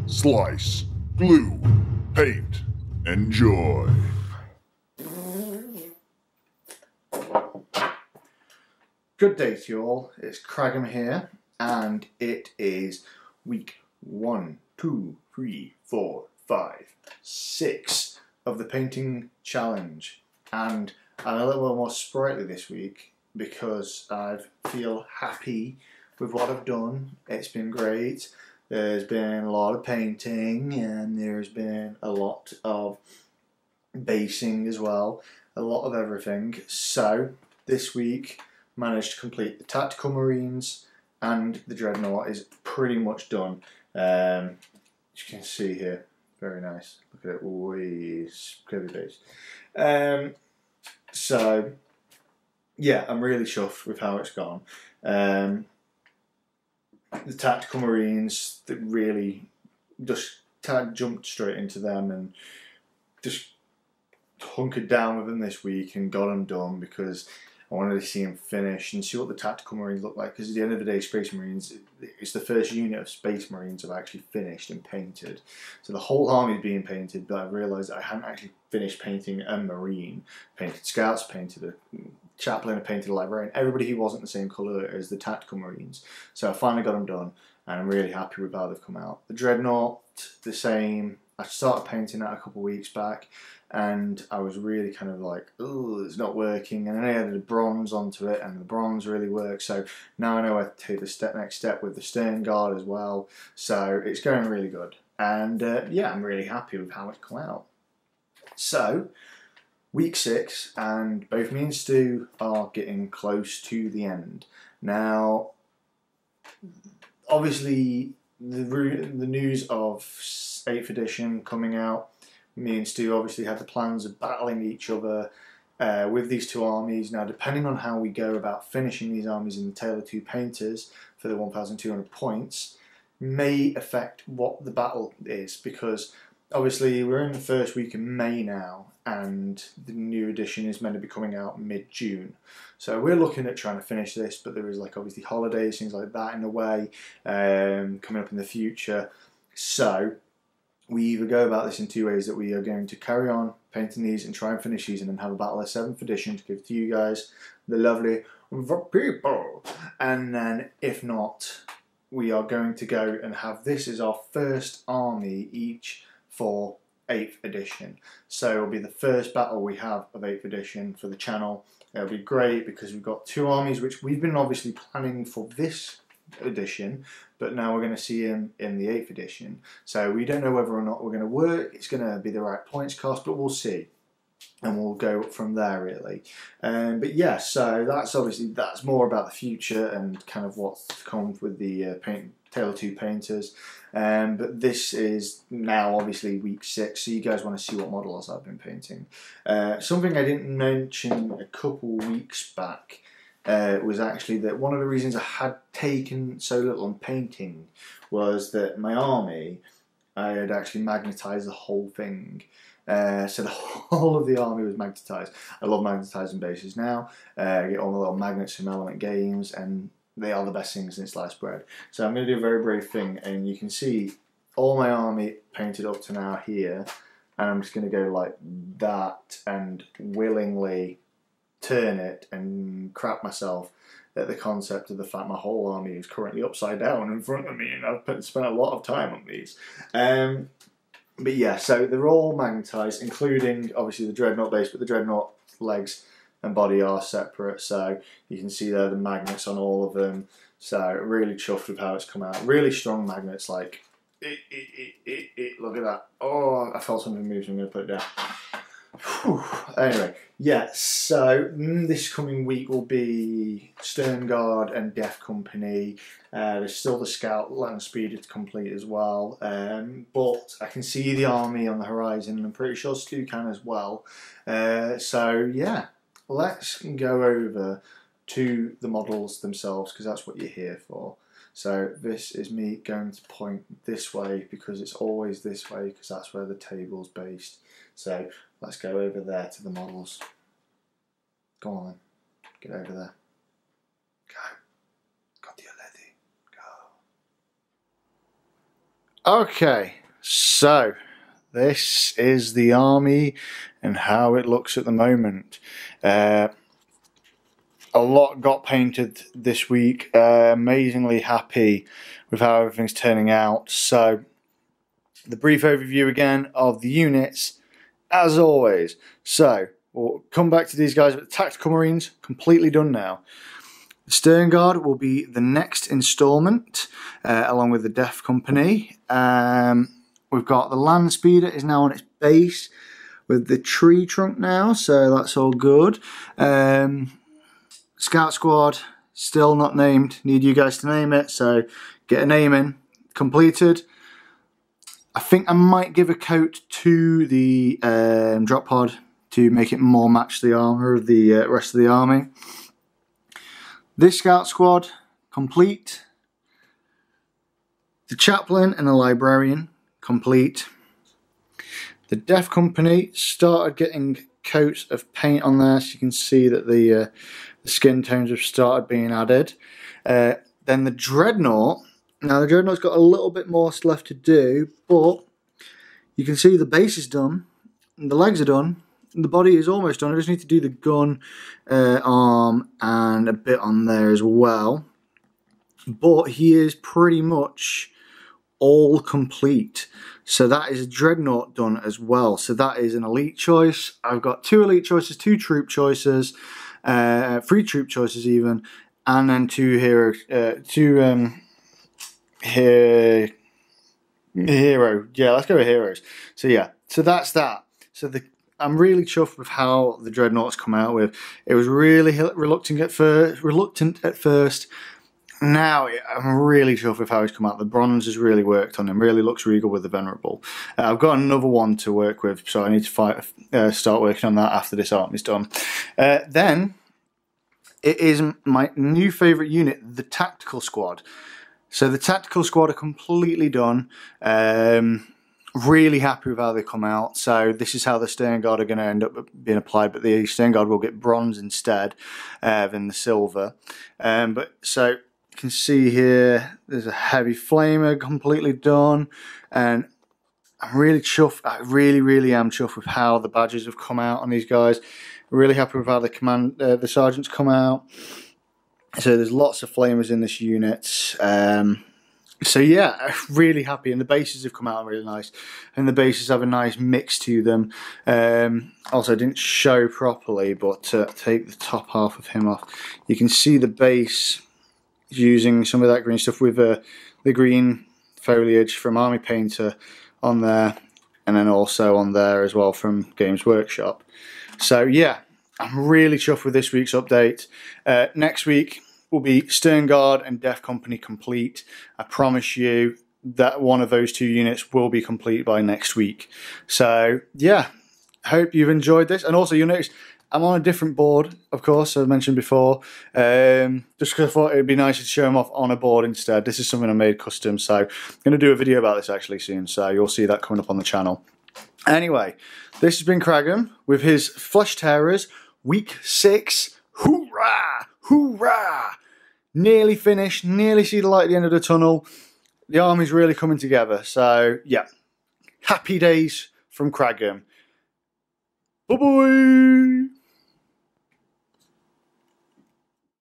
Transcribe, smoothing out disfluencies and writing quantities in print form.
slice, glue, paint, enjoy. Good day to you all, it's Cragum here, and it is week 1, 2, 3, 4, 5, 6 of the painting challenge. And I'm a little more sprightly this week because I feel happy with what I've done. It's been great. There's been a lot of painting and there's been a lot of basing as well, a lot of everything. So this week managed to complete the Tactical Marines, and the Dreadnought is pretty much done. As you can see here, very nice. Look at it, way curvy base. So yeah, I'm really chuffed with how it's gone. The Tactical Marines, that really just jumped straight into them and just hunkered down with them this week and got them done because I wanted to see them finish and see what the Tactical Marines look like, because at the end of the day, Space Marines, it's the first unit of Space Marines I've actually finished and painted. So the whole army is being painted, but I realised I hadn't actually finished painting a Marine. Painted Scouts, painted a Chaplain, I painted a Librarian, everybody who wasn't the same colour as the Tactical Marines. So I finally got them done, and I'm really happy with how they've come out. The Dreadnought, the same. I started painting that a couple of weeks back, and I was really kind of like, oh, it's not working. And then I added a bronze onto it, and the bronze really works. So now I know I have to take the next step with the Stern Guard as well. So it's going really good. And yeah, I'm really happy with how it's come out. So, week 6, and both me and Stu are getting close to the end. Now, obviously, the news of 8th edition coming out, me and Stu obviously had the plans of battling each other with these two armies. Now, depending on how we go about finishing these armies in the Tale of Two Painters for the 1,200 points, may affect what the battle is, because obviously we're in the first week of May now, and the new edition is meant to be coming out mid-June. So we're looking at trying to finish this, but there is like obviously holidays, things like that in the way, coming up in the future. So we either go about this in two ways, that we are going to carry on painting these and try and finish these and then have a battle of 7th edition to give to you guys, the lovely people. And then if not, we are going to go and have this as our first army each for 8th edition. So it'll be the first battle we have of 8th edition for the channel. It'll be great because we've got two armies which we've been obviously planning for this edition, but now we're going to see him in the 8th edition. So we don't know whether or not we're going to work, it's going to be the right points cost, but we'll see. And we'll go from there really. But yeah, so that's more about the future and kind of what's come with the Tale of Two Painters. But this is now obviously week 6, so you guys want to see what models I've been painting. Something I didn't mention a couple weeks back was actually that one of the reasons I had taken so little on painting was that my army, I had actually magnetised the whole thing. So the whole of the army was magnetised. I love magnetising bases now. I get all the little magnets from Element Games, and they are the best things since sliced bread. So I'm going to do a very brave thing, and you can see all my army painted up to now here, and I'm just going to go like that and willingly turn it and crap myself at the concept of the fact my whole army is currently upside down in front of me, and I've spent a lot of time on these. But yeah, so they're all magnetised, including obviously the Dreadnought base, but the Dreadnought legs and body are separate, so you can see there the magnets on all of them. So really chuffed with how it's come out. Really strong magnets, like, look at that. Oh, I felt something move, so I'm going to put it down. Whew. Anyway, yeah, so this coming week will be Stern Guard and Death Company. There's still the Scout Land Speeder to complete as well, but I can see the army on the horizon, and I'm pretty sure Stu can as well. So yeah, let's go over to the models themselves, because that's what you're here for. So this is me going to point this way, because it's always this way, because that's where the table's based. So let's go over there to the models. Go on then, get over there. Go. Got the lady. Go. Okay, so this is the army and how it looks at the moment. A lot got painted this week. Amazingly happy with how everything's turning out. So the brief overview again of the units, as always. So we'll come back to these guys, but the Tactical Marines completely done now. The Stern Guard will be the next instalment, along with the Death Company. We've got the Land Speeder is now on its base with the tree trunk now, so that's all good. Scout Squad, still not named. Need you guys to name it, so get a name in. Completed. I think I might give a coat to the drop pod to make it more match the armour of the rest of the army. This Scout Squad, complete. The Chaplain and the Librarian, complete. The Death Company started getting coats of paint on there, so you can see that the skin tones have started being added. Then the Dreadnought. Now the Dreadnought's got a little bit more left to do, but you can see the base is done, the legs are done, and the body is almost done. I just need to do the gun, arm, and a bit on there as well. But he is pretty much all complete. So that is a Dreadnought done as well. So that is an elite choice. I've got 2 elite choices, 2 troop choices, 3 troop choices even, and then 2 hero, hero. Yeah, let's go with heroes. So yeah, so that's that. So I'm really chuffed with how the Dreadnought's come out with. It was really reluctant at first. Now I'm really chuffed with how he's come out. The bronze has really worked on him. Really looks regal with the Venerable. I've got another one to work with, so I need to start working on that after this army's done. Then it is my new favourite unit, the Tactical Squad. So the Tactical Squad are completely done. Really happy with how they come out. So this is how the Stern Guard are going to end up being applied, but the Stern Guard will get bronze instead than the silver. But so you can see here, there's a heavy flamer completely done, and I'm really chuffed. I really am chuffed with how the badges have come out on these guys. Really happy with how the sergeants come out. So there's lots of flamers in this unit. So yeah, really happy, and the bases have come out really nice, and the bases have a nice mix to them. Also, I didn't show properly, but take the top half of him off. You can see the base using some of that green stuff with the green foliage from Army Painter on there, and then also on there as well from Games Workshop. So yeah, I'm really chuffed with this week's update. Next week will be Stern Guard and Death Company complete. I promise you that one of those 2 units will be complete by next week. So yeah, hope you've enjoyed this. And also you'll notice I'm on a different board, of course, as I mentioned before, just because I thought it would be nicer to show them off on a board instead. This is something I made custom, so I'm going to do a video about this actually soon, so you'll see that coming up on the channel. Anyway, this has been Cragum with his Flesh Tearers, week 6. Hoorah! Hoorah! Nearly finished, nearly see the light at the end of the tunnel. The army's really coming together. So, yeah. Happy days from Cragum. Bye-bye!